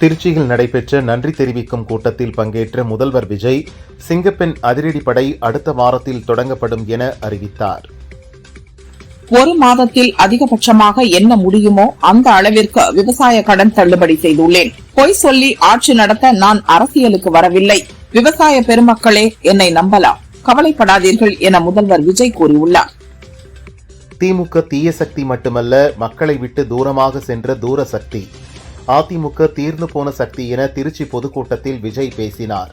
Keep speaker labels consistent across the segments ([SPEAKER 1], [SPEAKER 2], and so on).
[SPEAKER 1] திருச்சியில் நடைபெற்ற நன்றி தெரிவிக்கும் கூட்டத்தில் பங்கேற்ற முதல்வர் விஜய், சிங்கப்பெண் அதிரடிப்படை அடுத்த வாரத்தில் தொடங்கப்படும் என அறிவித்தார்.
[SPEAKER 2] ஒரு மாதத்தில் அதிகபட்சமாக என்ன முடியுமோ அந்த அளவிற்கு விவசாய கடன் தள்ளுபடி செய்துள்ளேன். பொய் சொல்லி ஆட்சி நடத்த நான் அரசியலுக்கு வரவில்லை. விவசாய பெருமக்களே என்னை நம்பலாம், கவலைப்படாதீர்கள் என முதல்வர் விஜய் கூறியுள்ளார்.
[SPEAKER 1] திமுக தீய சக்தி மட்டுமல்ல, மக்களை விட்டு தூரமாக சென்ற தூர சக்தி. அதிமுக தீர்ந்து போன சக்தி என திருச்சி பொதுக்கூட்டத்தில் விஜய் பேசினார்.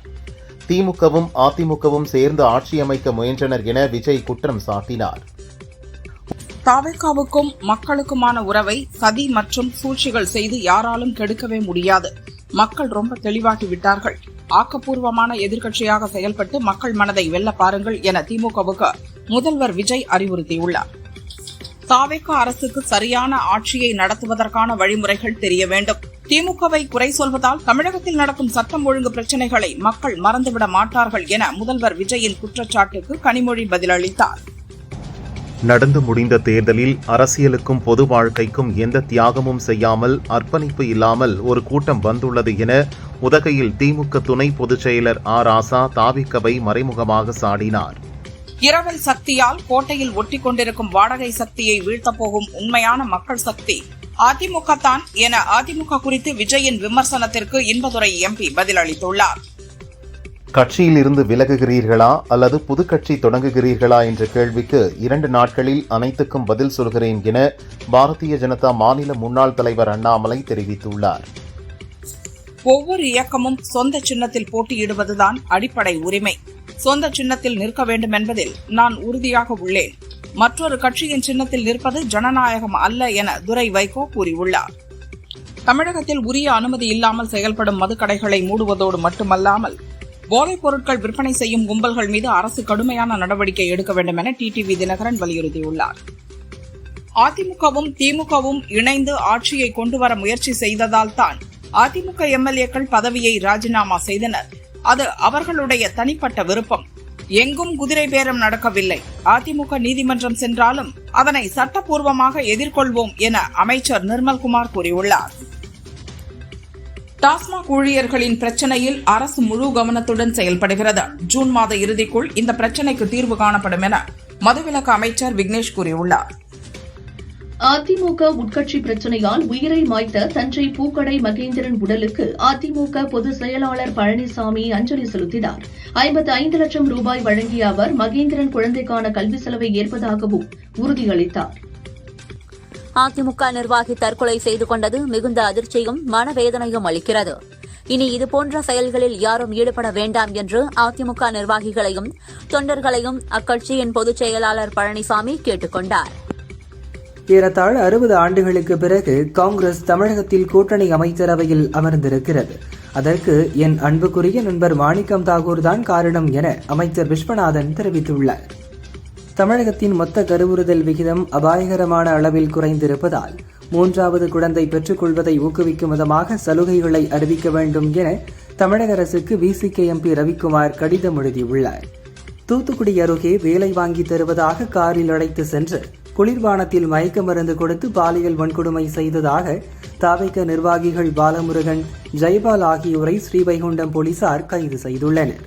[SPEAKER 1] திமுகவும் அதிமுகவும் சேர்ந்து ஆட்சி அமைக்க முயன்றனர் என விஜய் குற்றம் சாட்டினார்.
[SPEAKER 2] தாவேகாவுக்கும் மக்களுக்குமான உறவை சதி மற்றும் சூழ்ச்சிகள் செய்து யாராலும் கெடுக்கவே முடியாது. மக்கள் ரொம்ப தெளிவாகி விட்டார்கள். ஆக்கப்பூர்வமான எதிர்க்கட்சியாக செயல்பட்டு மக்கள் மனதை வெல்ல பாருங்கள் என திமுகவுக்கு முதல்வர் விஜய் அறிவுறுத்தியுள்ளார். தாவேகா அரசுக்கு சரியான ஆட்சியை நடத்துவதற்கான வழிமுறைகள் தெரிய வேண்டும். திமுகவை குறை சொல்வதால் தமிழகத்தில் நடக்கும் சட்டம் ஒழுங்கு பிரச்சினைகளை மக்கள் மறந்துவிட மாட்டார்கள் என முதல்வர் விஜயின் குற்றச்சாட்டுக்கு கனிமொழி பதிலளித்தார்.
[SPEAKER 1] நடந்து முடிந்த தேர்தலில் அரசியலுக்கும் பொது வாழ்க்கைக்கும் எந்த தியாகமும் செய்யாமல், அர்ப்பணிப்பு இல்லாமல் ஒரு கூட்டம் வந்துள்ளது என உதகையில் திமுக துணை பொதுச் செயலர் ராசா தாவேகாவை மறைமுகமாக சாடினார்.
[SPEAKER 2] இரவல் சக்தியால் கோட்டையில் ஒட்டிக் கொண்டிருக்கும் வாடகை சக்தியை வீழ்த்தப் போகும் உண்மையான மக்கள் சக்தி அதிமுக தான் என அதிமுக குறித்து விஜயின் விமர்சனத்திற்கு இன்பதுரை எம்பி பதிலளித்துள்ளார்.
[SPEAKER 1] கட்சியில் இருந்து விலகுகிறீர்களா அல்லது புது கட்சி தொடங்குகிறீர்களா என்ற கேள்விக்கு 2 நாட்களில் அனைத்துக்கும் பதில் சொல்கிறேன் என பாரதிய ஜனதா மாநில முன்னாள் தலைவர் அண்ணாமலை தெரிவித்துள்ளார்.
[SPEAKER 2] ஒவ்வொரு இயக்கமும் சொந்த சின்னத்தில் போட்டியிடுவதுதான் அடிப்படை உரிமை. சொந்த சின்னத்தில் நிற்க வேண்டும் என்பதில் நான் உறுதியாக உள்ளேன். மற்றொரு கட்சியின் சின்னத்தில் நிற்பது ஜனநாயகம் அல்ல என துரை வைகோ கூறியுள்ளார். தமிழகத்தில் உரிய அனுமதி இல்லாமல் செயல்படும் மதுக்கடைகளை மூடுவதோடு மட்டுமல்லாமல் போதைப் பொருட்கள் விற்பனை செய்யும் கும்பல்கள் மீது அரசு கடுமையான நடவடிக்கை எடுக்க வேண்டும் என டிடிவி தினகரன் வலியுறுத்தியுள்ளார். அதிமுகவும் திமுகவும் இணைந்து ஆட்சியை கொண்டுவர முயற்சி செய்ததால் தான் அதிமுக எம்எல்ஏக்கள் பதவியை ராஜினாமா செய்தனர். அது அவர்களுடைய தனிப்பட்ட விருப்பம். எங்கும் குதிரை பேரம் நடக்கவில்லை. அதிமுக நீதிமன்றம் சென்றாலும் அதனை சட்டப்பூர்வமாக எதிர்கொள்வோம் என அமைச்சர் நிர்மல்குமார் கூறியுள்ளார். டாஸ்மாக் ஊழியர்களின் பிரச்சினையில் அரசு முழு கவனத்துடன் செயல்படுகிறது. ஜூன் மாத இறுதிக்குள் இந்த பிரச்சினைக்கு தீர்வு காணப்படும் என மதுவிலக்கு அமைச்சர் விக்னேஷ் கூறியுள்ளார்.
[SPEAKER 3] அதிமுக உட்கட்சி பிரச்சனையால் உயிரை மாய்த்த தஞ்சை பூக்கடை மகேந்திரன் உடலுக்கு அதிமுக பொதுச் செயலாளர் பழனிசாமி அஞ்சலி செலுத்தினார். 55 லட்சம் ரூபாய் வழங்கிய அவர் மகேந்திரன் குழந்தைக்கான கல்வி செலவை ஏற்பதாகவும் உறுதியளித்தார்.
[SPEAKER 4] அதிமுக நிர்வாகி தற்கொலை செய்து கொண்டது மிகுந்த அதிர்ச்சியும் மனவேதனையும் அளிக்கிறது. இனி இதுபோன்ற செயல்களில் யாரும் ஈடுபட வேண்டாம் என்று அதிமுக நிர்வாகிகளையும் தொண்டர்களையும் அக்கட்சியின் பொதுச் செயலாளர் பழனிசாமி கேட்டுக் கொண்டார்.
[SPEAKER 5] ஏறத்தாழ 60 ஆண்டுகளுக்கு பிறகு காங்கிரஸ் தமிழகத்தில் கூட்டணி அமைச்சரவையில் அமர்ந்திருக்கிறது. அதற்கு என் அன்புக்குரிய நண்பர் மாணிக்கம் தாகூர் தான் காரணம் என அமைச்சர் விஸ்வநாதன் தெரிவித்துள்ளார். தமிழகத்தின் மொத்த கருவுறுதல் விகிதம் அபாயகரமான அளவில் குறைந்திருப்பதால் 3வது குழந்தை பெற்றுக் கொள்வதை ஊக்குவிக்கும் விதமாக சலுகைகளை அறிவிக்க வேண்டும் என தமிழக அரசுக்கு விசிக எம்பி ரவிக்குமார் கடிதம் எழுதியுள்ளார். தூத்துக்குடி அருகே வேலை வாங்கி தருவதாக காரில் அழைத்து சென்று குளிர்பானத்தில் மயக்க மருந்து கொடுத்து பாலியல் வன்கொடுமை செய்ததாக தாவேகா நிர்வாகிகள் பாலமுருகன், ஜெயபால் ஆகியோரை ஸ்ரீவைகுண்டம் போலீசார் கைது செய்துள்ளனர்.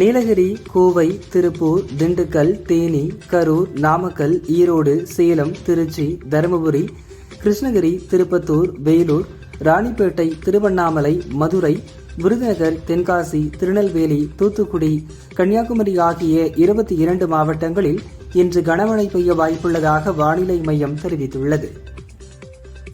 [SPEAKER 5] நீலகிரி, கோவை, திருப்பூர், திண்டுக்கல், தேனி, கரூர், நாமக்கல், ஈரோடு, சேலம், திருச்சி, தருமபுரி, கிருஷ்ணகிரி, திருப்பத்தூர், வேலூர், ராணிப்பேட்டை, திருவண்ணாமலை, மதுரை, விருதுநகர், தென்காசி, திருநெல்வேலி, தூத்துக்குடி, கன்னியாகுமரி ஆகிய 22 மாவட்டங்களில் இன்று கனமழை பெய்ய வாய்ப்புள்ளதாக வானிலை மையம் தெரிவித்துள்ளது.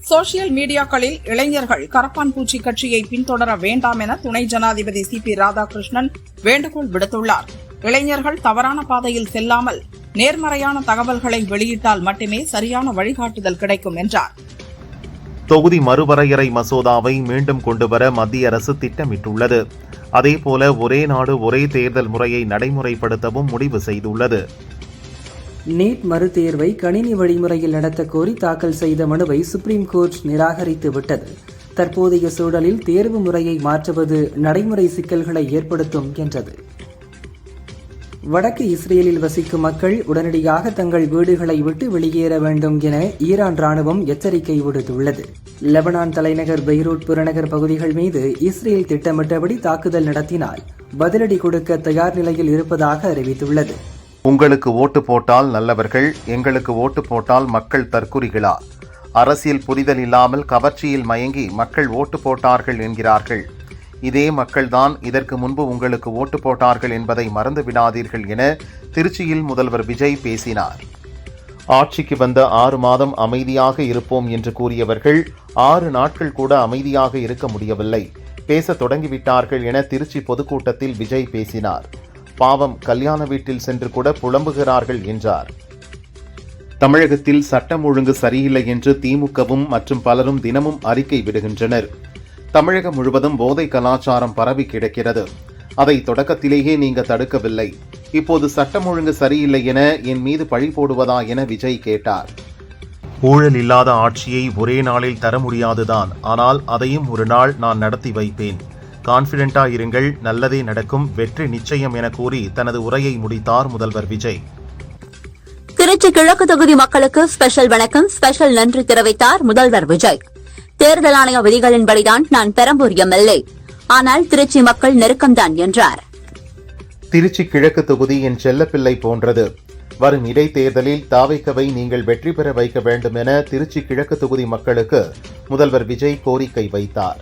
[SPEAKER 2] சோசியல் மீடியாக்களில் இளைஞர்கள் கரப்பான் பூச்சி கட்சியை பின்தொடர வேண்டாம் என துணை ஜனாதிபதி சிபி ராதாகிருஷ்ணன் வேண்டுகோள் விடுத்துள்ளார். இளைஞர்கள் தவறான பாதையில் செல்லாமல் நேர்மறையான தகவல்களை வெளியிட்டால் மட்டுமே சரியான வழிகாட்டுதல் கிடைக்கும் என்றார்.
[SPEAKER 1] தொகுதி மறுவரையறை மசோதாவை மீண்டும் கொண்டுவர மத்திய அரசு திட்டமிட்டுள்ளது. அதேபோல ஒரே நாடு ஒரே தேர்தல் முறையை நடைமுறைப்படுத்தவும் முடிவு செய்துள்ளது.
[SPEAKER 5] நீட் மறுதேர்வை கணினி வழிமுறையில் நடத்த கோரி தாக்கல் செய்த மனுவை சுப்ரீம் கோர்ட் நிராகரித்து விட்டது. தற்போதைய சூழலில் தேர்வு முறையை மாற்றுவது நடைமுறை சிக்கல்களை ஏற்படுத்தும் என்றது. வடக்கு இஸ்ரேலில் வசிக்கும் மக்கள் உடனடியாக தங்கள் வீடுகளை விட்டு வெளியேற வேண்டும் என ஈரான் ராணுவம் எச்சரிக்கை விடுத்துள்ளது. லெபனான் தலைநகர் பெய்ரூட் புறநகர் பகுதிகள் மீது இஸ்ரேல் திட்டமிட்டபடி தாக்குதல் நடத்தினால் பதிலடி கொடுக்க தயார் நிலையில் இருப்பதாக அறிவித்துள்ளது.
[SPEAKER 1] உங்களுக்கு ஓட்டு போட்டால் நல்லவர்கள், எங்களுக்கு ஓட்டு போட்டால் மக்கள் தற்குறிகளா? அரசியல் புரிதல் இல்லாமல் கவர்ச்சியில் மயங்கி மக்கள் ஓட்டு போட்டார்கள் என்கிறார்கள். இதே மக்கள்தான் இதற்கு முன்பு உங்களுக்கு ஓட்டு போட்டார்கள் என்பதை மறந்து விடாதீர்கள் என திருச்சியில் முதல்வர் விஜய் பேசினார். ஆட்சிக்கு வந்த 6 மாதம் அமைதியாக இருப்போம் என்று கூறியவர்கள் 6 நாட்கள் கூட அமைதியாக இருக்க முடியவில்லை, பேச தொடங்கிவிட்டார்கள் என திருச்சி பொதுக்கூட்டத்தில் விஜய் பேசினார். பாவம், கல்யாண வீட்டில் சென்று கூட புலம்புகிறார்கள் என்றார். தமிழகத்தில் சட்டம் ஒழுங்கு சரியில்லை என்று திமுகவும் மற்றும் பலரும் தினமும் அறிக்கை விடுகின்றனர். தமிழகம் முழுவதும் போதை கலாச்சாரம் பரவி கிடக்கிறது. அதை தொடக்கத்திலேயே நீங்க தடுக்கவில்லை. இப்போது சட்டம் ஒழுங்கு சரியில்லை என என் மீது பழி போடுவதா என விஜய் கேட்டார். ஊழல் இல்லாத ஆட்சியை ஒரே நாளில் தர முடியாதுதான், ஆனால் அதையும் ஒரு நாள் நான் நடத்தி வைப்பேன். கான்பிடென்டா இருங்கள், நல்லதே நடக்கும், வெற்றி நிச்சயம் என கூறி தனது உரையை முடித்தார் முதல்வர் விஜய்.
[SPEAKER 4] திருச்சி கிழக்கு தொகுதி மக்களுக்கு ஸ்பெஷல் வணக்கம், ஸ்பெஷல் நன்றி தெரிவித்தார் முதல்வர் விஜய். தேர்தல் ஆணைய விதிகளின்படிதான் நான் பெரம்பூர் எம்எல்ஏ, ஆனால் திருச்சி மக்கள் நெருக்கம்தான் என்றார்.
[SPEAKER 1] திருச்சி கிழக்கு தொகுதி என் செல்லப்பிள்ளை போன்றது. வரும் இடைத்தேர்தலில் தாவைக்கவை நீங்கள் வெற்றி பெற வைக்க வேண்டும் என திருச்சி கிழக்கு தொகுதி மக்களுக்கு முதல்வர் விஜய் கோரிக்கை வைத்தார்.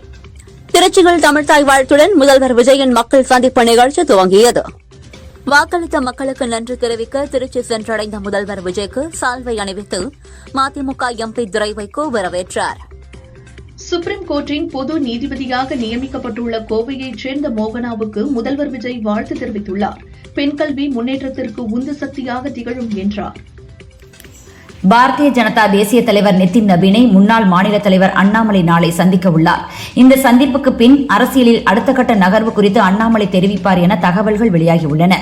[SPEAKER 4] திருச்சியில் தமிழ்தாய் வாழ்த்துடன் முதல்வர் விஜயின் மக்கள் சந்திப்பு நிகழ்ச்சி துவங்கியது. வாக்களித்த மக்களுக்கு நன்றி தெரிவிக்க திருச்சி சென்றடைந்த முதல்வர் விஜய்க்கு சால்வை அணிவித்து மதிமுக எம்பி துரைவைகோ வரவேற்றார்.
[SPEAKER 3] சுப்ரீம் கோர்ட்டின் பொது நீதிபதியாக நியமிக்கப்பட்டுள்ள கோவையைச் சேர்ந்த மோகனாவுக்கு முதல்வர் விஜய் வாழ்த்து தெரிவித்துள்ளார். பெண் கல்வி முன்னேற்றத்திற்கு உந்து சக்தியாக திகழும் என்றார்.
[SPEAKER 6] பாரதிய ஜனதா தேசிய தலைவர் நிதின் நபீனை முன்னாள் மாநில தலைவர் அண்ணாமலை நாளை சந்திக்க உள்ளார். இந்த சந்திப்புக்கு பின் அரசியலில் அடுத்த கட்ட நகர்வு குறித்து அண்ணாமலை தெரிவிப்பார் என தகவல்கள் வெளியாகியுள்ளன.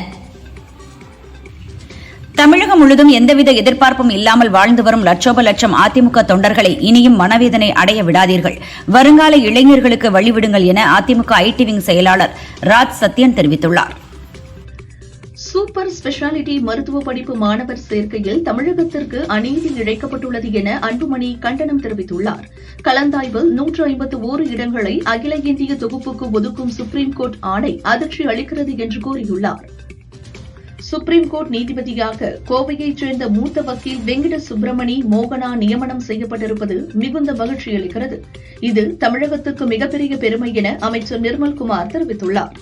[SPEAKER 6] தமிழகம் முழுவதும் எந்தவித எதிர்பார்ப்பும் இல்லாமல் வாழ்ந்து வரும் லட்சோப அதிமுக தொண்டர்களை இனியும் மனவேதனை அடைய விடாதீர்கள், வருங்கால இளைஞர்களுக்கு வழிவிடுங்கள் என அதிமுக ஐடி விங் செயலாளர் ராஜ் சத்யன் தெரிவித்துள்ளார்.
[SPEAKER 3] சூப்பர் ஸ்பெஷாலிட்டி மருத்துவ படிப்பு மாணவர் சேர்க்கையில் தமிழகத்திற்கு அநீதி இழைக்கப்பட்டுள்ளது என அன்புமணி கண்டனம் தெரிவித்துள்ளார். கலந்தாய்வில் 151 இடங்களை அகில இந்திய தொகுப்புக்கு ஒதுக்கும் சுப்ரீம் கோர்ட் ஆணை அதிர்ச்சி அளிக்கிறது என்று கூறியுள்ளார். சுப்ரீம் கோர்ட் நீதிபதியாக கோவையைச் சேர்ந்த மூத்த வக்கீல் வெங்கட சுப்பிரமணி மோகனா நியமனம் செய்யப்பட்டிருப்பது மிகுந்த மகிழ்ச்சி அளிக்கிறது. இது தமிழகத்துக்கு மிகப்பெரிய பெருமை என அமைச்சர் நிர்மல்குமார் தெரிவித்துள்ளார்.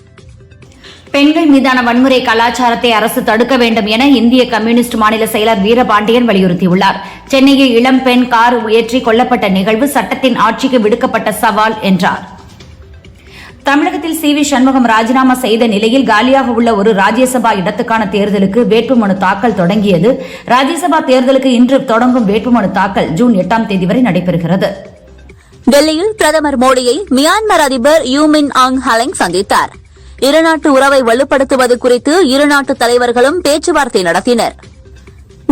[SPEAKER 6] பெண்கள் மீதான வன்முறை கலாச்சாரத்தை அரசு தடுக்க வேண்டும் என இந்திய கம்யூனிஸ்ட் மாநில செயலர் வீரபாண்டியன் வலியுறுத்தியுள்ளார். சென்னையில் இளம் பெண் கார் ஏற்றி கொல்லப்பட்ட நிகழ்வு சட்டத்தின் ஆட்சிக்கு விடுக்கப்பட்ட சவால் என்றார். தமிழகத்தில் சி வி சண்முகம் ராஜினாமா செய்த நிலையில் காலியாக உள்ள ஒரு ராஜ்யசபா இடத்துக்கான தேர்தலுக்கு வேட்புமனு தாக்கல் தொடங்கியது. ராஜ்யசபா தேர்தலுக்கு இன்று தொடங்கும் வேட்புமனு தாக்கல் ஜூன் 8ஆம் தேதி வரை நடைபெறுகிறது.
[SPEAKER 4] டெல்லியில் பிரதமர் மோடியை மியான்மர் அதிபர் யூ மின் ஆங் ஹலங் சந்தித்தார். இருநாட்டு உறவை வலுப்படுத்துவது குறித்து இருநாட்டு தலைவர்களும் பேச்சுவார்த்தை நடத்தினர்.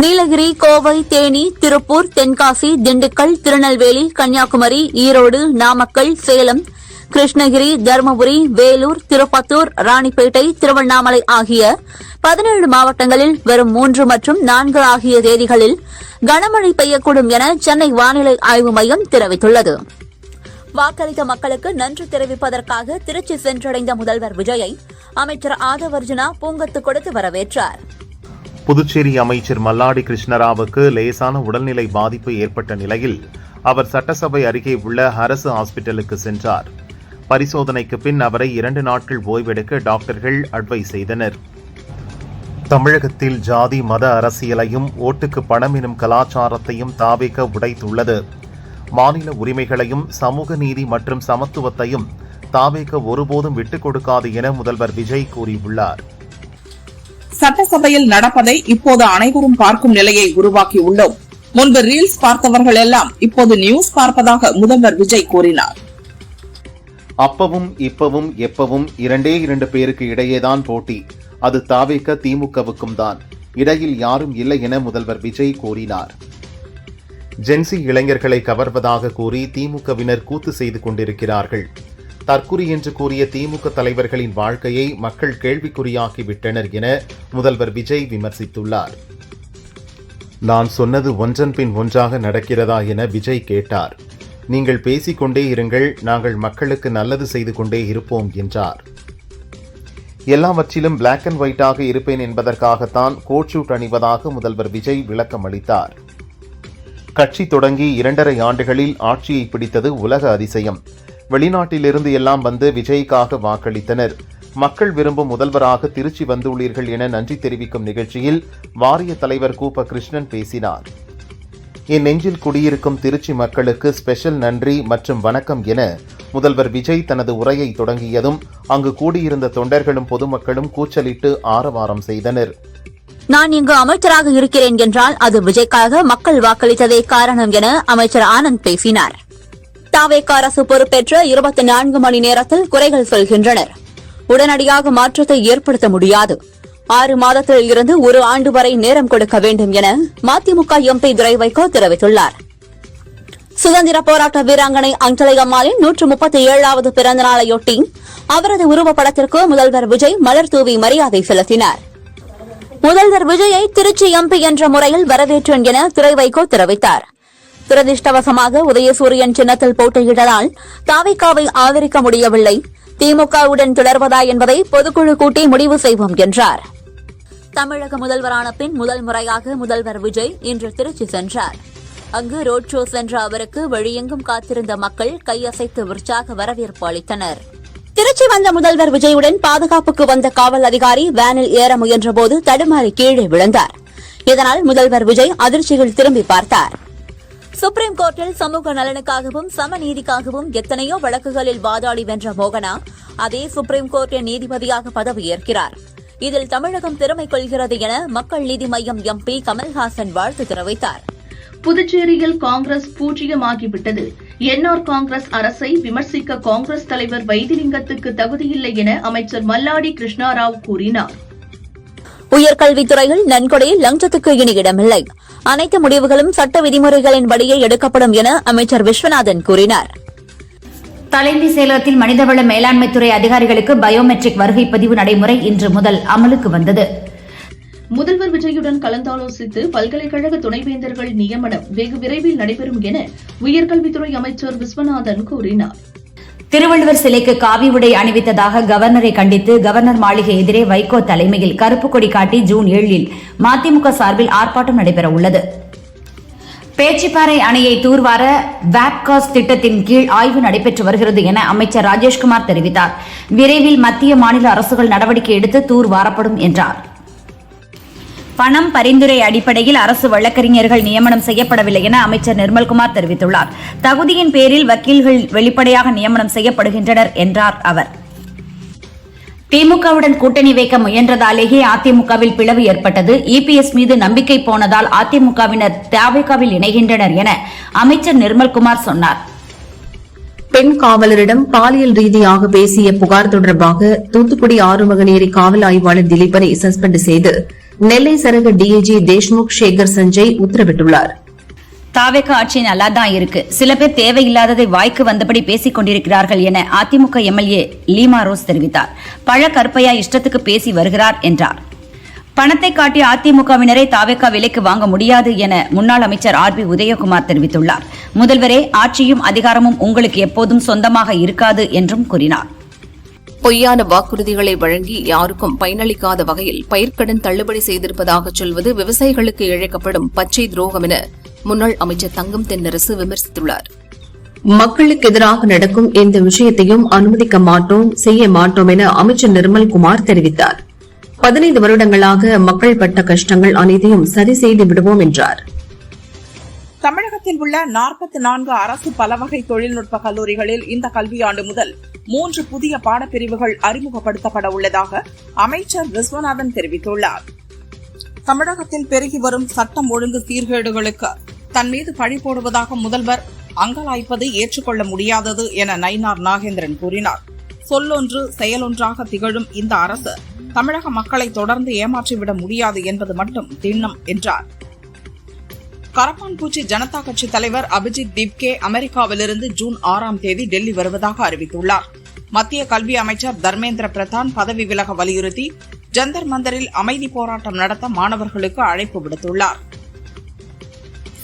[SPEAKER 4] நீலகிரி, கோவை, தேனி, திருப்பூர், தென்காசி, திண்டுக்கல், திருநெல்வேலி, கன்னியாகுமரி, ஈரோடு, நாமக்கல், சேலம், கிருஷ்ணகிரி, தருமபுரி, வேலூர், திருப்பத்தூர், ராணிப்பேட்டை, திருவண்ணாமலை ஆகிய 17 மாவட்டங்களில் வரும் 3 மற்றும் 4 ஆகிய தேதிகளில் கனமழை பெய்யக்கூடும் என சென்னை வானிலை ஆய்வு மையம் தெரிவித்துள்ளது. வாக்களித்த மக்களுக்கு நன்றி தெரிவிப்பதற்காக திருச்சி சென்றடைந்த முதல்வர் விஜயை அமைச்சர் ஆதவர்ஜுனா பூங்கொத்து கொடுத்து வரவேற்றார்.
[SPEAKER 1] புதுச்சேரி அமைச்சர் மல்லாடி கிருஷ்ணராவுக்கு லேசான உடல்நிலை பாதிப்பு ஏற்பட்ட நிலையில் அவர் சட்டசபை அருகே உள்ள அரசு ஹாஸ்பிட்டலுக்கு சென்றார். பரிசோதனைக்கு பின் அவரை 2 நாட்கள் ஓய்வெடுக்க டாக்டர்கள் அட்வைஸ் செய்தனர். தமிழகத்தில் ஜாதி மத அரசியலையும் ஓட்டுக்கு பணம் எனும் கலாச்சாரத்தையும் தாவேக உடைத்துள்ளது. மாநில உரிமைகளையும் சமூக நீதி மற்றும் சமத்துவத்தையும் தாவேக ஒருபோதும் விட்டுக் கொடுக்காது என முதல்வர் விஜய் கூறியுள்ளார்.
[SPEAKER 2] சட்டசபையில் நடப்பதை இப்போது அனைவரும் பார்க்கும் நிலையை உருவாக்கியுள்ளோம். முன்பு ரீல்ஸ் பார்த்தவர்கள் எல்லாம் இப்போது நியூஸ் பார்ப்பதாக முதல்வர் விஜய் கூறினார்.
[SPEAKER 1] அப்பவும் இப்பவும் எப்பவும் 2 பேருக்கு இடையேதான் போட்டி. அது தாவேக திமுகவுக்கும் தான், இடையில் யாரும் இல்லை என முதல்வர் விஜய் கூறினார். ஜென்சி இளைஞர்களை கவர்வதாக கூறி திமுகவினர் கூத்து செய்து கொண்டிருக்கிறார்கள். தற்குறி என்று கூறிய திமுக தலைவர்களின் வாழ்க்கையை மக்கள் கேள்விக்குறியாக்கிவிட்டனர் என முதல்வர் விஜய் விமர்சித்துள்ளார். நான் சொன்னது ஒன்றன் பின் ஒன்றாக நடக்கிறதா என விஜய் கேட்டார். நீங்கள் பேசிக்கொண்டே இருங்கள், நாங்கள் மக்களுக்கு நல்லது செய்து கொண்டே இருப்போம் என்றார். எல்லாவற்றிலும் பிளாக் அண்ட் ஒயிட்டாக இருப்பேன் என்பதற்காகத்தான் கோட் ஷூட் அணிவதாக முதல்வர் விஜய் விளக்கம் அளித்தார். கட்சி தொடங்கி 2.5 ஆண்டுகளில் ஆட்சியை பிடித்தது உலக அதிசயம். வெளிநாட்டிலிருந்து எல்லாம் வந்து விஜய்க்காக வாக்களித்தனர். மக்கள் விரும்பும் முதல்வராக திருச்சி வந்துள்ளீர்கள் என நன்றி தெரிவிக்கும் நிகழ்ச்சியில் வாரிய தலைவர் கூப்ப கிருஷ்ணன் பேசினார். என் நெஞ்சில் குடியிருக்கும் திருச்சி மக்களுக்கு ஸ்பெஷல் நன்றி மற்றும் வணக்கம் என முதல்வர் விஜய் தனது உரையை தொடங்கியதும் அங்கு கூடியிருந்த தொண்டர்களும் பொதுமக்களும் கூச்சலிட்டு ஆரவாரம் செய்தனர்.
[SPEAKER 4] நான் இங்கு அமைச்சராக இருக்கிறேன் என்றால் அது விஜய்க்காக மக்கள் வாக்களித்ததே காரணம் என அமைச்சர் ஆனந்த் பேசினார். தாவேக அரசு பொறுப்பேற்ற 24 மணி நேரத்தில் குறைகள் சொல்கின்றனர். உடனடியாக மாற்றத்தை ஏற்படுத்த முடியாது. 6 மாதத்தில் இருந்து 1 ஆண்டு வரை நேரம் கொடுக்க வேண்டும் என மதிமுக எம்பி துரை வைகோ தெரிவித்துள்ளார். சுதந்திர போராட்ட வீராங்கனை அஞ்சலை அம்மாளின் 137வது பிறந்த நாளையொட்டி அவரது உருவப்படத்திற்கு முதல்வர் விஜய் மலர் தூவி மரியாதை செலுத்தினார். முதல்வர் விஜயை திருச்சி எம்பி என்ற முறையில் வரவேற்றேன் என துரை வைகோ தெரிவித்தார். துரதிருஷ்டவசமாக உதயசூரியன் சின்னத்தில் போட்டியிட்டதால் தாவேகாவை ஆதரிக்க முடியவில்லை. திமுகவுடன் தொடர்வதா என்பதை பொதுக்குழு கூட்டி முடிவு செய்வோம் என்றார். தமிழக முதல்வரான பின் முதல் முறையாக முதல்வர் விஜய் இன்று திருச்சி சென்றார். அங்கு ரோட் ஷோ சென்ற அவருக்கு வழியெங்கும் காத்திருந்த மக்கள் கையசைத்து உற்சாக வரவேற்பு அளித்தனர். திருச்சி வந்த முதல்வர் விஜயுடன் பாதுகாப்புக்கு வந்த காவல் அதிகாரி வேனில் ஏற முயன்றபோது தடுமாறி கீழே விழுந்தார். இதனால் முதல்வர் விஜய் அதிர்ச்சியில் திரும்பி பார்த்தார். சுப்ரீம் கோர்ட்டில் சமூக நலனுக்காகவும் சமநீதிக்காகவும் எத்தனையோ வழக்குகளில் வாதாடி வென்ற மோகனா அதே சுப்ரீம் கோர்ட்டின் நீதிபதியாக பதவியேற்கிறார். இதில் தமிழகம் பெருமை கொள்கிறது என மக்கள் நீதி மய்யம் எம்பி கமல்ஹாசன் வாழ்த்து தெரிவித்தார்.
[SPEAKER 3] புதுச்சேரியில் காங்கிரஸ் பூஜ்ஜியமாகிவிட்டது. என்ஆர் காங்கிரஸ் அரசை விமர்சிக்க காங்கிரஸ் தலைவர் வைத்திலிங்கத்துக்கு தகுதியில்லை என அமைச்சர் மல்லாடி கிருஷ்ணாராவ் கூறினார்.
[SPEAKER 4] உயர்கல்வித்துறையில் நன்கொடை லஞ்சத்துக்கு இனி இடமில்லை. அனைத்து முடிவுகளும் சட்ட விதிமுறைகளின்படியே எடுக்கப்படும் என அமைச்சர் விஸ்வநாதன் கூறினார்.
[SPEAKER 6] தலைமை செயலகத்தில் மனிதவள மேலாண்மைத்துறை அதிகாரிகளுக்கு பயோமெட்ரிக் வருகை பதிவு நடைமுறை இன்று முதல் அமலுக்கு வந்தது.
[SPEAKER 3] முதல்வர் விஜயுடன் கலந்தாலோசித்து பல்கலைக்கழக துணைவேந்தர்கள் நியமனம் வெகு விரைவில் நடைபெறும் என உயர்கல்வித்துறை அமைச்சர் விஸ்வநாதன் கூறினார்.
[SPEAKER 6] திருவள்ளுவர் சிலைக்கு காவி உடை அணிவித்ததாக கவர்னரை கண்டித்து கவர்னர் மாளிகை எதிரே வைகோ தலைமையில் கருப்பு கொடி காட்டி ஜூன் 7 மதிமுக சார்பில் ஆர்ப்பாட்டம் நடைபெறவுள்ளது. பேச்சிப்பாறை அணையை தூர்வார வேப்காஸ் திட்டத்தின் கீழ் ஆய்வு நடைபெற்று வருகிறது என அமைச்சர் ராஜேஷ்குமார் தெரிவித்தார். விரைவில் மத்திய மாநில அரசுகள் நடவடிக்கை எடுத்து தூர்வாரப்படும் என்றார். பணம் பரிந்துரை அடிப்படையில் அரசு வழக்கறிஞர்கள் நியமனம் செய்யப்படவில்லை என அமைச்சர் நிர்மல்குமார் தெரிவித்துள்ளார். தகுதியின் பேரில் வக்கீல்கள் வெளிப்படையாக நியமனம் செய்யப்படுகின்றனர் என்றார் அவர். திமுகவுடன் கூட்டணி வைக்க முயன்றதாலேயே அதிமுகவில் பிளவு ஏற்பட்டது. இபிஎஸ் மீது நம்பிக்கை போனதால் அதிமுகவினர் தவேகாவில் இணைகின்றனர் என அமைச்சர் நிர்மல்குமார் சொன்னார்.
[SPEAKER 7] பெண் காவலரிடம் பாலியல் ரீதியாக பேசிய புகார் தொடர்பாக தூத்துக்குடி ஆறுமுகநேரி காவல் ஆய்வாளர் திலீபனை சஸ்பெண்ட் செய்து நெல்லை சரக டிஐஜி தேஷ்முக் சேகர் சஞ்சய் உத்தரவிட்டுள்ளார்.
[SPEAKER 6] தாவேக ஆட்சி நல்லாதான் இருக்கு, சில பேர் தேவையில்லாததை வாய்க்கு வந்தபடி பேசிக் கொண்டிருக்கிறார்கள் என அதிமுக எம்எல்ஏ லீமா ரோஸ் தெரிவித்தார். பழ கருப்பையா இஷ்டத்துக்கு பேசி வருகிறார் என்றார். பணத்தை காட்டி அதிமுகவினரை தாவேக விலைக்கு வாங்க முடியாது என முன்னாள் அமைச்சர் ஆர்.பி. உதயகுமார் தெரிவித்துள்ளார். முதல்வரே, ஆட்சியும் அதிகாரமும் உங்களுக்கு எப்போதும் சொந்தமாக இருக்காது என்றும் கூறினார்.
[SPEAKER 8] பொய்யான வாக்குறுதிகளை வழங்கி யாருக்கும் பயனளிக்காத வகையில் பயிர்க்கடன் தள்ளுபடி செய்திருப்பதாக சொல்வது விவசாயிகளுக்கு இழைக்கப்படும் பச்சை துரோகம் என முன்னாள் அமைச்சர் தங்கம் தென்னரசு விமர்சித்துள்ளார்.
[SPEAKER 7] மக்களுக்கு எதிராக நடக்கும் எந்த விஷயத்தையும் அனுமதிக்க மாட்டோம், செய்ய மாட்டோம் என அமைச்சர் நிர்மல்குமார் தெரிவித்தார். 15 வருடங்களாக மக்கள் பட்ட கஷ்டங்கள் அனைத்தையும் சரி செய்து விடுவோம் என்றார்.
[SPEAKER 2] தமிழகத்தில் உள்ள 44 அரசு பலவகை தொழில்நுட்ப கல்லூரிகளில் இந்த கல்வியாண்டு முதல் 3 புதிய பாடப்பிரிவுகள் அறிமுகப்படுத்தப்பட உள்ளதாக அமைச்சர் விஸ்வநாதன் தெரிவித்துள்ளார். தமிழகத்தில் பெருகி வரும் சட்டம் ஒழுங்கு சீர்கேடுகளுக்கு தன் மீது பழி போடுவதாக முதல்வர் அங்கலாய்ப்பது ஏற்றுக்கொள்ள முடியாதது என நயினார் நாகேந்திரன் கூறினார். சொல்லொன்று செயலொன்றாக திகழும் இந்த அரசு தமிழக மக்களை தொடர்ந்து ஏமாற்றிவிட முடியாது என்பது மட்டும் திண்ணம் என்றார். கரப்பான்பூச்சி ஜனதா கட்சி தலைவர் அபிஜித் திப்கே அமெரிக்காவிலிருந்து ஜூன் 6 டெல்லி வருவதாக அறிவித்துள்ளார். மத்திய கல்வி அமைச்சர் தர்மேந்திர பிரதான் பதவி விலக வலியுறுத்தி ஜந்தர் மந்தரில் அமைதி போராட்டம் நடத்த மாணவர்களுக்கு அழைப்பு விடுத்துள்ளார்.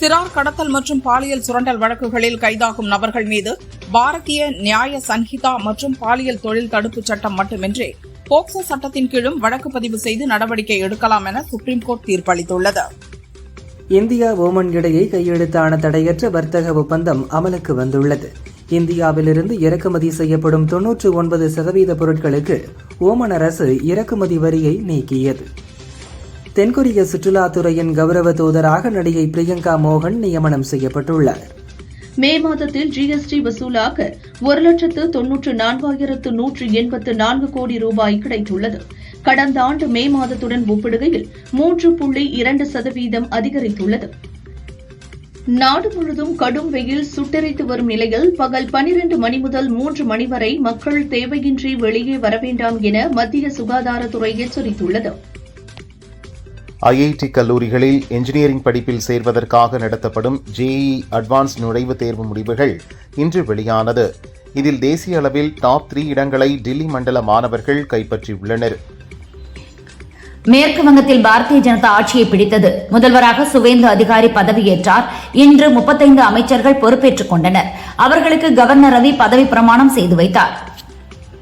[SPEAKER 2] சிறார் கடத்தல் மற்றும் பாலியல் சுரண்டல் வழக்குகளில் கைதாகும் நபர்கள் மீது பாரதிய நியாய சன்ஹிதா மற்றும் பாலியல் தொழில் தடுப்புச் சட்டம் மட்டுமின்றி போக்சோ சட்டத்தின் கீழும் வழக்கு பதிவு செய்து நடவடிக்கை எடுக்கலாம் என சுப்ரீம் கோர்ட் தீர்ப்பளித்துள்ளது.
[SPEAKER 5] இந்தியா ஓமன் இடையே கையெழுத்தான தடையற்ற வர்த்தக ஒப்பந்தம் அமலுக்கு வந்துள்ளது. இந்தியாவிலிருந்து இறக்குமதி செய்யப்படும் 99% பொருட்களுக்கு ஓமன் அரசு இறக்குமதி வரியை நீக்கியது. தென்கொரிய சுற்றுலாத்துறையின் கௌரவ தூதராக நடிகை பிரியங்கா மோகன் நியமனம் செய்யப்பட்டுள்ளார்.
[SPEAKER 3] மே மாதத்தில் ஜிஎஸ்டி வசூலாக 1,94,184 கோடி ரூபாய் கிடைத்துள்ளது. கடந்த ஆண்டு மே மாதத்துடன் ஒப்பிடுகையில் 3.2% அதிகரித்துள்ளது. நாடு முழுவதும் கடும் வெயில் சுட்டெரித்து வரும் நிலையில் பகல் 12 மணி முதல் 3 மணி வரை மக்கள் தேவையின்றி வெளியே வர வேண்டாம் என மத்திய சுகாதாரத்துறை எச்சரித்துள்ளது.
[SPEAKER 1] ஐஐடி கல்லூரிகளில் என்ஜினியரிங் படிப்பில் சேர்வதற்காக நடத்தப்படும் ஜேஇஇ அட்வான்ஸ் நுழைவுத் தேர்வு முடிவுகள் இன்று வெளியானது. இதில் தேசிய அளவில் டாப் 3 இடங்களை டில்லி மண்டல மாணவர்கள் கைப்பற்றியுள்ளனர்.
[SPEAKER 6] மேற்கு வங்கத்தில் பாரதிய ஜனதா ஆட்சியை பிடித்தது. முதல்வராக சுவேந்து அதிகாரி பதவியேற்றார். இன்று 35 அமைச்சர்கள் பொறுப்பேற்றுக் கொண்டனர். அவர்களுக்கு கவர்னர் ரவி பதவி பிரமாணம் செய்து வைத்தார்.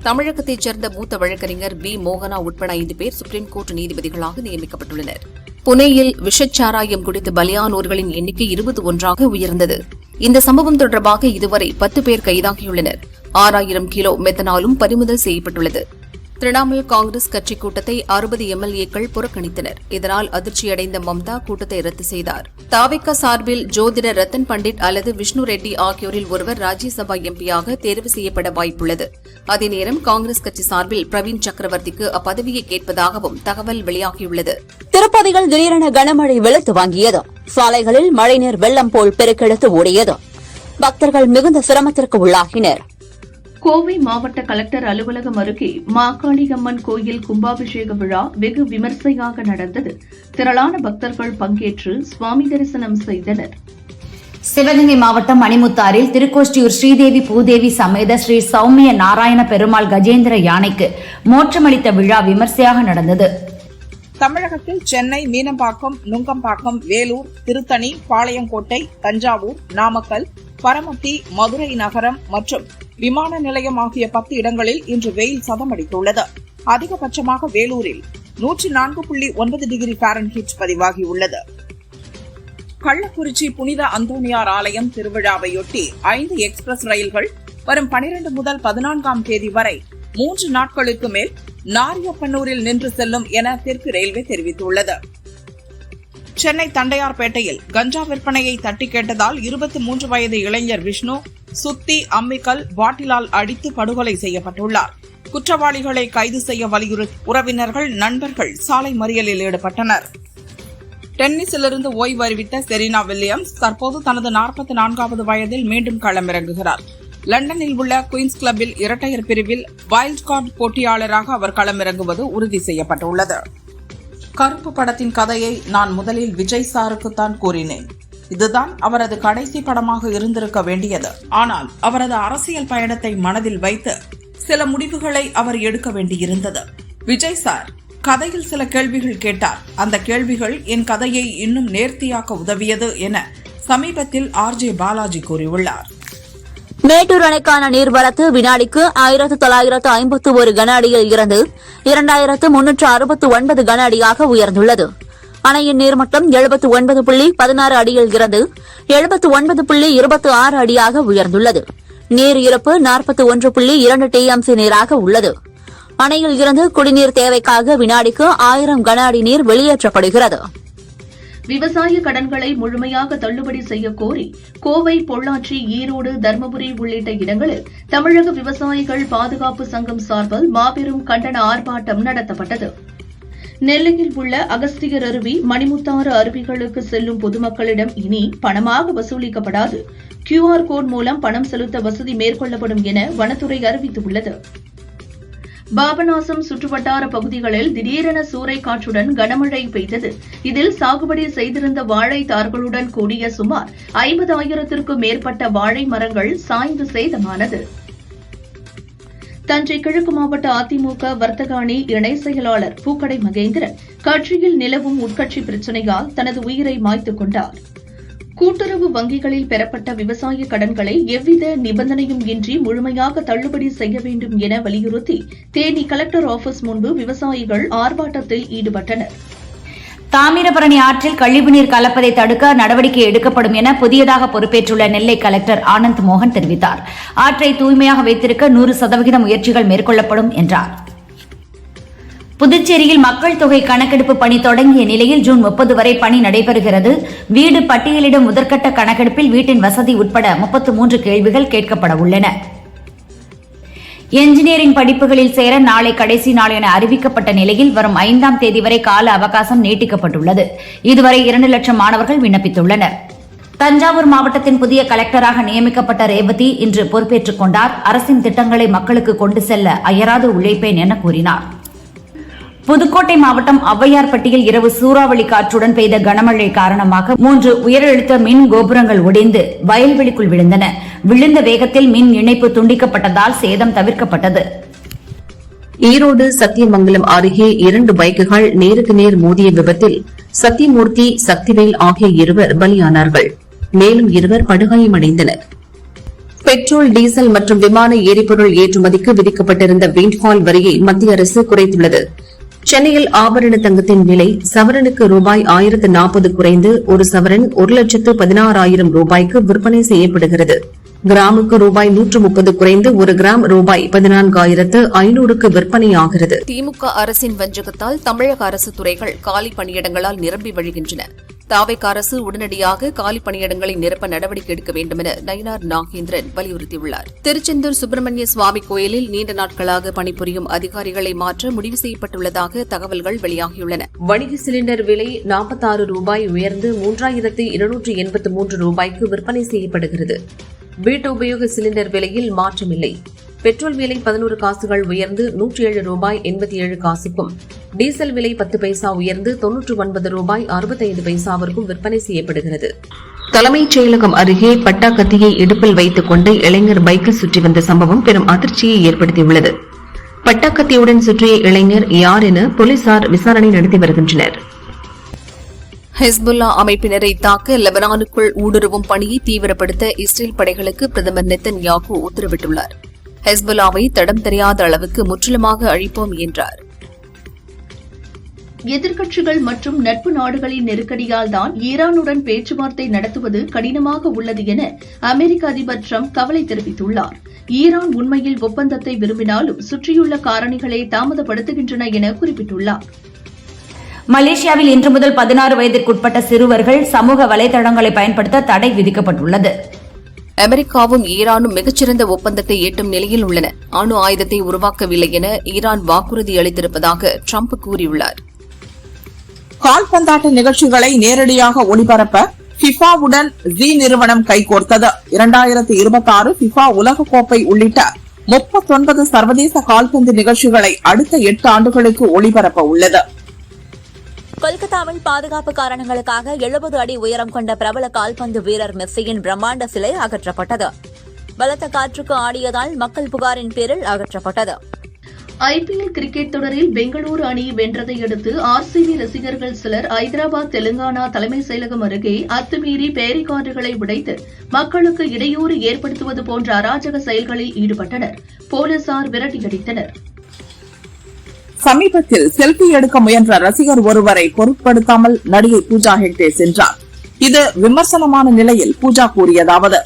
[SPEAKER 8] தமிழகத்தைச் சேர்ந்த மூத்த வழக்கறிஞர் பி மோகனா உட்பட 5 பேர் சுப்ரீம் கோர்ட் நீதிபதிகளாக நியமிக்கப்பட்டுள்ளனர். புனேயில் விஷச்சாராயம் குடித்து பலியானோர்களின் எண்ணிக்கை 21ஆக உயர்ந்தது. இந்த சம்பவம் தொடர்பாக இதுவரை 10 பேர் கைதாகியுள்ளனர். 6000 கிலோ மெத்தனாலும் பறிமுதல் செய்யப்பட்டுள்ளது. திரிணாமுல் காங்கிரஸ் கட்சி கூட்டத்தை 60 எம்எல்ஏக்கள் புறக்கணித்தனர். இதனால் அதிர்ச்சியடைந்த மம்தா கூட்டத்தை ரத்து செய்தார். தாவிக சார்பில் ஜோதிடர் ரத்தன் பண்டிட் அல்லது விஷ்ணு ரெட்டி ஆகியோரில் ஒருவர் ராஜ்யசபா எம்பியாக தேர்வு செய்யப்பட வாய்ப்புள்ளது. அதே நேரம் காங்கிரஸ் கட்சி சார்பில் பிரவீன் சக்கரவர்த்திக்கு அப்பதவியை கேட்பதாகவும் தகவல் வெளியாகியுள்ளது.
[SPEAKER 4] திருப்பதியில் திடீரென கனமழை வெளுத்து வாங்கியது. சாலைகளில் மழைநீர் வெள்ளம் போல் பெருக்கெடுத்து ஓடியது. பக்தர்கள் மிகுந்த சிரமத்திற்கு உள்ளாகினர்.
[SPEAKER 3] கோவை மாவட்ட கலெக்டர் அலுவலகம் அருகே மாகாளியம்மன் கோயில் கும்பாபிஷேக விழா வெகு விமர்சையாக நடந்தது. திரளான பக்தர்கள் பங்கேற்று சுவாமி தரிசனம் செய்தனர்.
[SPEAKER 6] சிவகங்கை மாவட்டம் மணிமுத்தாரில் திருக்கோஷ்டியூர் ஸ்ரீதேவி பூதேவி சமேத ஸ்ரீ சௌமிய நாராயண பெருமாள் கஜேந்திர யானைக்கு மோட்சமளித்த விழா விமர்சையாக நடந்தது.
[SPEAKER 2] தமிழகத்தில் சென்னை, மீனம்பாக்கம், நுங்கம்பாக்கம், வேலூர், திருத்தணி, பாளையங்கோட்டை, தஞ்சாவூர், நாமக்கல், பரமத்தி, மதுரை நகரம் மற்றும் விமான நிலையம் ஆகிய 10 இடங்களில் இன்று வெயில் சதமடித்துள்ளது. அதிகபட்சமாக வேலூரில் 104.9 டிகிரி ஃபாரன்ஹீட் பதிவாகியுள்ளது. கள்ளக்குறிச்சி புனித அந்தோணியார் ஆலயம் திருவிழாவையொட்டி 5 எக்ஸ்பிரஸ் ரயில்கள் வரும் 12 முதல் 14ஆம் தேதி வரை 3 நாட்களுக்கு மேல் நாரியப்பனூரில் நின்று செல்லும் என தெற்கு ரயில்வே தெரிவித்துள்ளது. சென்னை தண்டையார்பேட்டையில் கஞ்சா விற்பனையை தட்டி கேட்டதால் 23 வயது இளைஞர் விஷ்ணு சுத்தி, அம்மிக்கல், பாட்டிலால் அடித்து படுகொலை செய்யப்பட்டுள்ளார். குற்றவாளிகளை கைது செய்ய வலியுறுத்தி உறவினர்கள், நண்பர்கள் சாலை மறியலில் ஈடுபட்டனர். டென்னிஸிலிருந்து ஓய்வு அறிவித்த செரீனா வில்லியம்ஸ் தற்போது தனது 44வது வயதில் மீண்டும் களமிறங்குகிறார். லண்டனில் உள்ள குயின்ஸ் கிளப்பில் இரட்டையர் பிரிவில் வைல்ட் கார்டு போட்டியாளராக அவர் களமிறங்குவது உறுதி செய்யப்பட்டுள்ளது. கருப்பு படத்தின் கதையை நான் முதலில் விஜய் சாருக்குத்தான் கூறினேன். இதுதான் அவரது கடைசி படமாக இருந்திருக்க வேண்டியது. ஆனால் அவரது அரசியல் பயணத்தை மனதில் வைத்து சில முடிவுகளை அவர் எடுக்க வேண்டியிருந்தது. விஜய் சார் கதையில் சில கேள்விகள் கேட்டார். அந்த கேள்விகள் என் கதையை இன்னும் நேர்த்தியாக்க உதவியது என சமீபத்தில் ஆர்ஜே பாலாஜி கூறியுள்ளார்.
[SPEAKER 4] மேட்டூர் அணைக்கான நீர்வரத்து வினாடிக்கு 1951 கன அடியில் இருந்து 2369 கன அடியாக உயர்ந்துள்ளது. அணையின் நீர்மட்டம் 79.16 அடியில் இருந்து 79.26 அடியாக உயர்ந்துள்ளது. நீர் இருப்பு 41.2 டிஎம்சி நீராக உள்ளது. அணையில் இருந்து குடிநீர் தேவைக்காக வினாடிக்கு 1000 கன அடி நீர் வெளியேற்றப்படுகிறது.
[SPEAKER 3] விவசாய கடன்களை முழுமையாக தள்ளுபடி செய்ய கோரி கோவை, பொள்ளாச்சி, ஈரோடு, தருமபுரி உள்ளிட்ட இடங்களில் தமிழக விவசாயிகள் பாதுகாப்பு சங்கம் சார்பில் மாபெரும் கண்டன ஆர்ப்பாட்டம் நடத்தப்பட்டது. நெல்லையில் உள்ள அகஸ்தியர் அருவி, மணிமுத்தாறு அருவிகளுக்கு செல்லும் பொதுமக்களிடம் இனி பணமாக வசூலிக்கப்படாது. QR கோட் மூலம் பணம் செலுத்த வசதி மேற்கொள்ளப்படும் என வனத்துறை அறிவித்துள்ளது. பாபநாசம் சுற்றுவட்டார பகுதிகளில் திடீரென சூறைக்காற்றுடன் கனமழை பெய்தது. இதில் சாகுபடி செய்திருந்த வாழை தார்களுடன் கூடிய சுமார் 50,000த்திற்கும் மேற்பட்ட வாழை மரங்கள் சாய்ந்து சேதமானது. தஞ்சை கிழக்கு மாவட்ட அதிமுக வர்த்தக அணி இணை செயலாளர் பூக்கடை மகேந்திரன் கட்சியில் நிலவும் உட்கட்சி பிரச்சினையால் தனது உயிரை மாய்த்துக் கொண்டார். கூட்டுறவு வங்கிகளில் பெறப்பட்ட விவசாய கடன்களை எவ்வித நிபந்தனையும் இன்றி முழுமையாக தள்ளுபடி செய்ய வேண்டும் என வலியுறுத்தி தேனி கலெக்டர் ஆபீஸ் முன்பு விவசாயிகள் ஆர்ப்பாட்டத்தில் ஈடுபட்டனர்.
[SPEAKER 6] தாமிரபரணி ஆற்றில் கழிவுநீர் கலப்பதை தடுக்க நடவடிக்கை எடுக்கப்படும் என புதியதாக பொறுப்பேற்றுள்ள நெல்லை கலெக்டர் ஆனந்த் மோகன் தெரிவித்தார். ஆற்றை தூய்மையாக வைத்திருக்க 100% முயற்சிகள் மேற்கொள்ளப்படும் என்றார். புதுச்சேரியில் மக்கள் தொகை கணக்கெடுப்பு பணி தொடங்கிய நிலையில் ஜூன் 30 வரை பணி நடைபெறுகிறது. வீடு பட்டியலிடும் முதற்கட்ட கணக்கெடுப்பில் வீட்டின் வசதி உட்பட 33 கேள்விகள் கேட்கப்பட உள்ளன. என்ஜினியரிங் படிப்புகளில் சேர நாளை கடைசி நாள் என அறிவிக்கப்பட்ட நிலையில் வரும் 5ஆம் தேதி வரை கால அவகாசம் நீட்டிக்கப்பட்டுள்ளது. இதுவரை 2 லட்சம் மாணவர்கள் விண்ணப்பித்துள்ளனர். தஞ்சாவூர் மாவட்டத்தின் புதிய கலெக்டராக நியமிக்கப்பட்ட ரேவதி இன்று பொறுப்பேற்றுக் கொண்டார். அரசின் திட்டங்களை மக்களுக்கு கொண்டு செல்ல அயராது உழைப்பேன் என கூறினார். புதுக்கோட்டை மாவட்டம் ஔவையார்பட்டியில் இரவு சூறாவளி காற்றுடன் பெய்த கனமழை காரணமாக 3 உயரழுத்த மின் கோபுரங்கள் ஒடிந்து வயல்வெளிக்குள் விழுந்தன. விழுந்த வேகத்தில் மின் இணைப்பு துண்டிக்கப்பட்டதால் சேதம் தவிர்க்கப்பட்டது.
[SPEAKER 7] ஈரோடு சத்தியமங்கலம் அருகே 2 பைக்குகள் நேருக்கு நேர் மோதிய விபத்தில் சத்தியமூர்த்தி, சக்திவேல் ஆகிய இருவர் பலியானார்கள். மேலும் 2 படுகாயமடைந்தனர். பெட்ரோல், டீசல் மற்றும் விமான எரிபொருள் ஏற்றுமதிக்கு விதிக்கப்பட்டிருந்த விண்ட்ஃபால் வரியை மத்திய அரசு குறைத்துள்ளது. சென்னையில் ஆபரண தங்கத்தின் விலை சவரனுக்கு ரூபாய் 1040 குறைந்து ஒரு சவரன் 1,16,000 ரூபாய்க்கு விற்பனை செய்யப்படுகிறது. கிராமுக்கு ரூபாய் 130 குறைந்து ஒரு கிராம் ரூபாய் 14,500க்கு விற்பனையாகிறது.
[SPEAKER 8] திமுக அரசின் வஞ்சகத்தால் தமிழக அரசு துறைகள் காலி பணியிடங்களால் நிரம்பி வழிகின்றன. தாவேக அரசு உடனடியாக காலி பணியிடங்களை நிரப்ப நடவடிக்கை எடுக்க வேண்டும் என நயினார் நாகேந்திரன் வலியுறுத்தியுள்ளார். திருச்செந்தூர் சுப்பிரமணிய சுவாமி கோயிலில் நீண்ட நாட்களாக பணிபுரியும் அதிகாரிகளை மாற்ற முடிவு செய்யப்பட்டுள்ளதாக தகவல்கள் வெளியாகியுள்ளன.
[SPEAKER 7] வணிக சிலிண்டர் விலை 46 ரூபாய் உயர்ந்து 3,283 ரூபாய்க்கு விற்பனை செய்யப்படுகிறது. வீட்டு உபயோக சிலிண்டர் விலையில் மாற்றமில்லை. பெட்ரோல் விலை 11 காசுகள் உயர்ந்து 107 ரூபாய் 87 காசுக்கும், டீசல் விலை 10 பைசா உயர்ந்து 99 ரூபாய் 65 பைசாவிற்கும் விற்பனை செய்யப்படுகிறது. தலைமைச் செயலகம் அருகே பட்டா கத்தியை இடுப்பில் வைத்துக் கொண்டு இளைஞர் பைக்கில் சுற்றி வந்த சம்பவம் பெரும் அதிர்ச்சியை ஏற்படுத்தியுள்ளது. பட்டா கத்தியுடன் சுற்றிய இளைஞர் யார் என போலீசார் விசாரணை நடத்தி வருகின்றனர்.
[SPEAKER 8] ஹெஸ்புல்லா அமைப்பினரை தாக்க லெபனானுக்குள் ஊடுருவும் பணியை தீவிரப்படுத்த இஸ்ரேல் படைகளுக்கு பிரதமர் நெத்தன்யாகு உத்தரவிட்டுள்ளார். ஹெஸ்புல்லாவை தடம் தெரியாத அளவுக்கு முற்றிலுமாக அழிப்போம் என்றார்.
[SPEAKER 3] எதிர்க்கட்சிகள் மற்றும் நட்பு நாடுகளின் நெருக்கடியால் தான் ஈரானுடன் பேச்சுவார்த்தை நடத்துவது கடினமாக உள்ளது என அமெரிக்க அதிபர் டிரம்ப் கவலை தெரிவித்துள்ளார். ஈரான் உண்மையில் ஒப்பந்தத்தை விரும்பினாலும் சுற்றியுள்ள காரணிகளை தாமதப்படுத்துகின்றன என குறிப்பிட்டுள்ளார்.
[SPEAKER 6] மலேசியாவில் இன்று முதல் 16 வயதிற்குட்பட்ட சிறுவர்கள் சமூக வலைதளங்களை பயன்படுத்த தடை விதிக்கப்பட்டுள்ளது.
[SPEAKER 8] அமெரிக்காவும் ஈரானும் மிகச்சிறந்த ஒப்பந்தத்தை எட்டும் நிலையில் உள்ளன. அணு ஆயுதத்தை உருவாக்கவில்லை என ஈரான் வாக்குறுதி அளித்திருப்பதாக டிரம்ப் கூறியுள்ளார்.
[SPEAKER 2] கால்பந்தாட்ட நிகழ்ச்சிகளை நேரடியாக ஒளிபரப்ப ஃபிஃபாவுடன் ஜி நிறுவனம் கைகோர்த்தது. 2026 ஃபிஃபா உலகக்கோப்பை உள்ளிட்ட 39 சர்வதேச கால்பந்து நிகழ்ச்சிகளை அடுத்த 8 ஆண்டுகளுக்கு ஒளிபரப்ப உள்ளது.
[SPEAKER 4] கொல்கத்தாவில் பாதுகாப்பு காரணங்களுக்காக 70 அடி உயரம் கொண்ட பிரபல கால்பந்து வீரர் மெஸ்ஸியின் பிரம்மாண்ட சிலை அகற்றப்பட்டது. பலத்த காற்றுக்கு ஆடியதால் மக்கள் புகாரின் பேரில் அகற்றப்பட்டது.
[SPEAKER 3] ஐபிஎல் கிரிக்கெட் தொடரில் பெங்களூரு அணி வென்றதை அடுத்து ஆர்சிபி ரசிகர்கள் சிலர் ஐதராபாத், தெலுங்கானா தலைமை செயலகம் அருகே அத்துமீறி பேரிகார்டுகளை உடைத்து மக்களுக்கு இடையூறு ஏற்படுத்துவது போன்ற அராஜக செயல்களில் ஈடுபட்டனர். போலீசார் விரட்டியடித்தனர்.
[SPEAKER 2] சமீபத்தில் செல்பி எடுக்க முயன்ற ரசிகர் ஒருவரை பொருட்படுத்தாமல் நடிகை பூஜா ஹெக்டே சென்றார். இது விமர்சனமான நிலையில் பூஜா கூறியதாவது: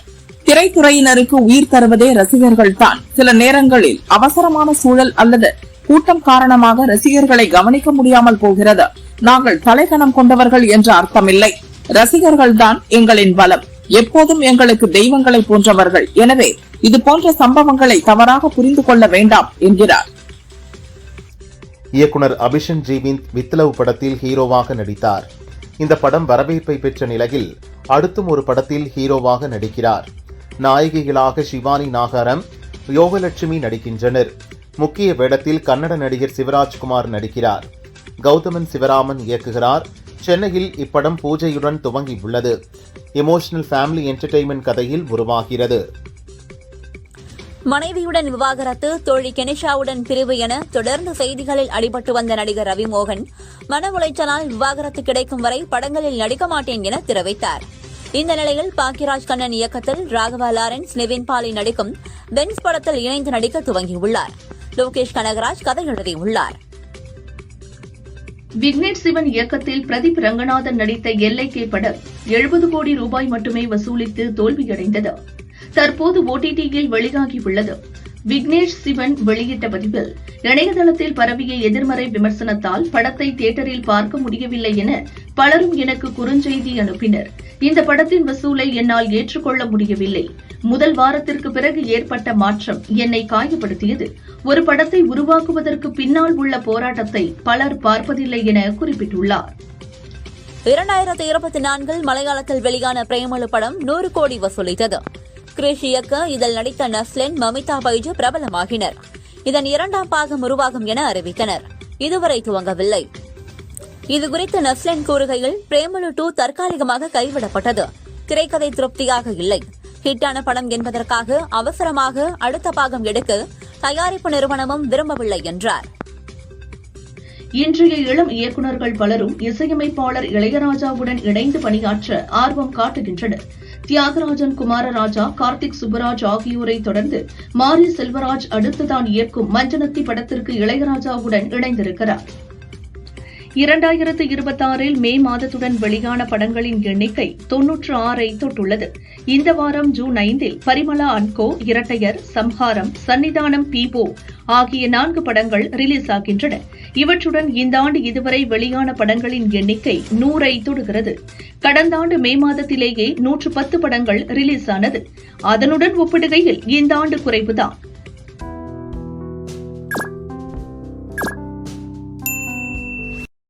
[SPEAKER 2] திரைத்துறையினருக்கு உயிர் தருவதே ரசிகர்கள் தான். சில நேரங்களில் அவசரமான சூழல் அல்லது கூட்டம் காரணமாக ரசிகர்களை கவனிக்க முடியாமல் போகிறது. நாங்கள் தலைக்கணம் கொண்டவர்கள் என்ற அர்த்தமில்லை. ரசிகர்கள் தான் எங்களின் பலம். எப்போதும் எங்களுக்கு தெய்வங்களை போன்றவர்கள். எனவே இதுபோன்ற சம்பவங்களை தவறாக புரிந்து கொள்ள வேண்டாம் என்கிறார்.
[SPEAKER 1] இயக்குனர் அபிஷன் ஜீவிந்த் வித்லவ் படத்தில் ஹீரோவாக நடித்தார். இந்த படம் வரவேற்பை பெற்ற நிலையில் அடுத்தும் ஒரு படத்தில் ஹீரோவாக நடிக்கிறார். நாயகிகளாக ஷிவானி நாகாரம், யோகலட்சுமி நடிக்கின்றனர். முக்கிய வேடத்தில் கன்னட நடிகர் சிவராஜ்குமார் நடிக்கிறார். கௌதமன் சிவராமன் இயக்குகிறார். சென்னையில் இப்படம் பூஜையுடன் துவங்கியுள்ளது. எமோஷனல் ஃபேமிலி என்டர்டெயின்மெண்ட் கதையில் உருவாகிறது.
[SPEAKER 4] மனைவியுடன் விவாகரத்து, தோழி கெனிஷாவுடன் பிரிவு என தொடர்ந்து செய்திகளில் அடிபட்டு வந்த நடிகர் ரவிமோகன் மன உளைச்சலால் விவாகரத்து கிடைக்கும் வரை படங்களில் நடிக்க மாட்டேன் என தெரிவித்தார். இந்த நிலையில் பாக்கியராஜ் கண்ணன் இயக்கத்தில் ராகவா லாரன்ஸ், நிவின் பாலி நடிக்கும் பென்ஸ் படத்தில் இணைந்து நடிக்க துவங்கியுள்ளார். லோகேஷ் கனகராஜ் கதை எழுதியுள்ளார்.
[SPEAKER 3] விக்னேஷ் சிவன் இயக்கத்தில் பிரதீப் ரங்கநாதன் நடித்த எல்லைக்கே படம் 70 கோடி ரூபாய் மட்டுமே வசூலித்து தோல்வியடைந்தது. தற்போது OTT-யில் வெளியாகியுள்ளது. விக்னேஷ் சிவன் வெளியிட்ட பதிவில், இணையதளத்தில் பரவிய எதிர்மறை விமர்சனத்தால் படத்தை தியேட்டரில் பார்க்க முடியவில்லை என பலரும் எனக்கு குறுஞ்செய்தி அனுப்பினர். இந்த படத்தின் வசூலை என்னால் ஏற்றுக்கொள்ள முடியவில்லை. முதல் வாரத்திற்கு பிறகு ஏற்பட்ட மாற்றம் என்னை காயப்படுத்தியது. ஒரு படத்தை உருவாக்குவதற்கு பின்னால் உள்ள போராட்டத்தை பலர் பார்ப்பதில்லை என குறிப்பிட்டுள்ளார்.
[SPEAKER 4] 2024 மலையாளத்தில் வெளியான பிரேமலு படம் 100 கோடி வசூலித்தது. கிரிஷ் இயக்க இதில் நடித்த நஸ்லின், மமிதா பைஜு பிரபலமாகினர். இதன் 2ஆம் பாகம் உருவாகும் என அறிவித்தனர். இதுவரை துவங்கவில்லை. இதுகுறித்து நஸ்லின் கூறுகையில், பிரேமலு 2 தற்காலிகமாக கைவிடப்பட்டது. திரைக்கதை திருப்தியாக இல்லை. ஹிட்டான படம் என்பதற்காக அவசரமாக அடுத்த பாகம் எடுக்க தயாரிப்பு நிறுவனமும் விரும்பவில்லை என்றார்.
[SPEAKER 3] இன்றைய இளம் இயக்குநர்கள் பலரும் இசையமைப்பாளர் இளையராஜாவுடன் இணைந்து பணியாற்ற ஆர்வம் காட்டுகின்றனர். தியாகராஜன் குமாரராஜா, கார்த்திக் சுப்பராஜ் ஆகியோரை தொடர்ந்து மாரி செல்வராஜ் அடுத்துதான் இயக்கும் மஞ்சனத்தி படத்திற்கு இளையராஜாவுடன் இணைந்திருக்கிறார். 2026 மே மாதத்துடன் வெளியான படங்களின் எண்ணிக்கை 96ஐ தொட்டுள்ளது. இந்த வாரம் ஜூன் 5 பரிமளா அண்ட் கோ, இரட்டையர், சம்ஹாரம், சன்னிதானம், பீபோ ஆகிய 4 படங்கள் ரிலீஸ் ஆகின்றன. இவற்றுடன் இந்த ஆண்டு இதுவரை வெளியான படங்களின் எண்ணிக்கை 100ஐ தொடுகிறது. கடந்த ஆண்டு மே மாதத்திலேயே 110 படங்கள் ரிலீஸ் ஆனது. அதனுடன் ஒப்பிடுகையில் இந்த ஆண்டு குறைவுதான்.